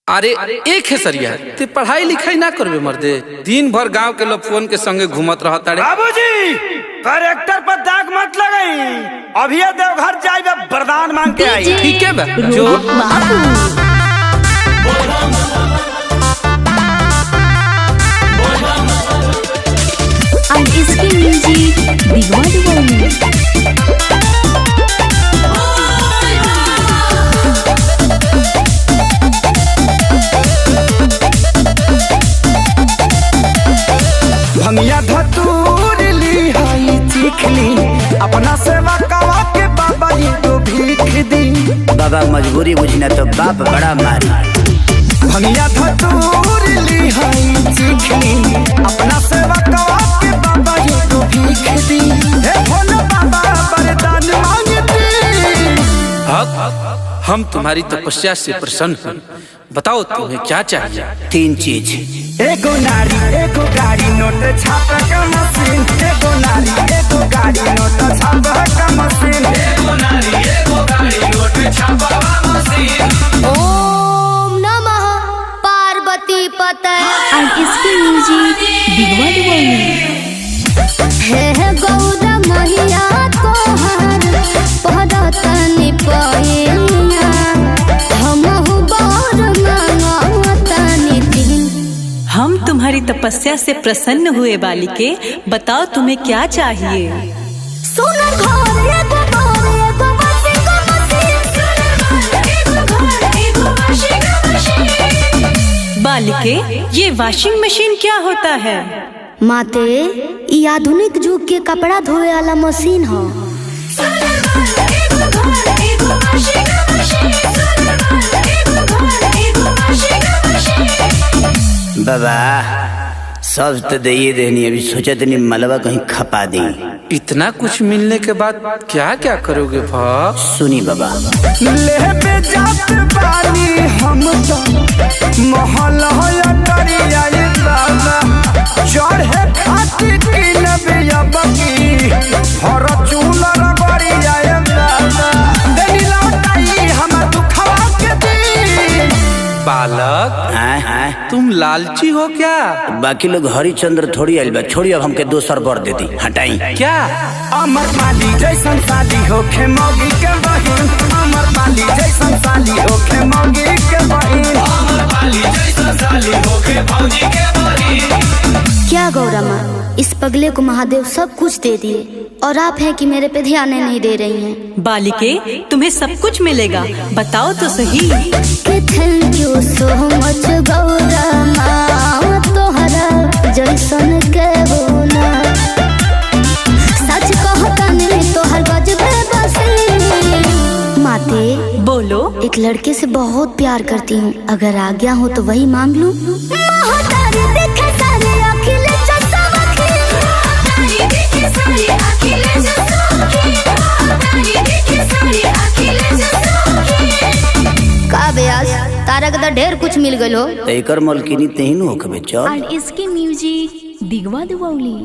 अरे एक है सरिया ते पढ़ाई लिखाई ना करबे मर्दे। दिन भर गांव के लोग फोन के संगे घूमत रहता रे। बाबूजी करेक्टर पर दाग मत लगाई, अभी देवघर जाइबे वरदान मांग के आई। ठीक है बे जो and इसकी म्यूजिक दिगवा दिगवा भंगिया धतूर ली हाई चिखली अपना सेवा कवा के बाबा ये तो भीख दी। बाबा मजबूरी बुझना तो बाप बड़ा मारी। भंगिया धतूर ली हाई चिखली अपना सेवा कवा के बाबा ये तो भीख दी। हे भोला बाबा वरदान मांगते। हम तुम्हारी तपस्या से प्रसन्न हैं। बताओ तुम्हें क्या चाहिए? 3 चीज। एगो नारी एगो गाड़ी नोट छाप का मशीन। एगो नारी एगो गाड़ी नोट छाप का मशीन। एगो नारी एगो गाड़ी नोट छाप का मशीन। ओम नमः पार्वती पते and इसकी म्यूजिक दिगवा दिगवा हे गौरा मैया तोहर पदतनि पयना हमहु बर मांगतनि दिन। हम तुम्हारी तपस्या से प्रसन्न हुए बालिके, बताओ तुम्हें क्या चाहिए? सुन घर एगो घर एगो वाशिंग मशीन। सुन घर एगो वाशिंग मशीन। बालिके, ये वॉशिंग मशीन क्या होता है? माते ई आधुनिक युग के कपड़ा धोए वाला मशीन ह। बाबा सब तो दे देनी, अभी सोचा तनी मलबा कहीं खपा दी। इतना कुछ मिलने के बाद क्या क्या करोगे भा? सुनी बाबा लेबे जात बानी हम तो महल होया करिया ये बाबा। चढ़े खातिर किनबे अबकी फॉर्च्यूनर गरिया ये बाबा। देनी लौटाई हम दुखवा के दी। बालक तुम लालची हो क्या? बाकी लोग हरिचंद्र थोड़ी आइल बा, छोड़ी अब हमके दोसर बर दे दी, हटाई। क्या अमर पाली जैसन साली होखे मौगी के बहिन। अमर पाली जैसन साली होखे मौगी के बहिन। अमर पाली जैसन साली होखे मौगी के बहिन। क्या गौरा माँ, इस पगले को महादेव सब कुछ दे दिए और आप हैं कि मेरे पे ध्यान नहीं दे रही हैं। बालिके, तुम्हें सब कुछ मिलेगा, बताओ तो सही। Thank you so much Gaura माँ, तोहरा जैसन के होना सच कहता नहीं तोहर गजबे बसी। माते बोलो। एक लड़के से बहुत प्यार करती हूँ, अगर आज्ञा हो तो वही मांग लूं। का ब्यास तारा के तो ढेर कुछ मिल गलो। एकर मलकिनी तेहिन होके चल। इसकी म्यूजिक दिगवा दिगवाली।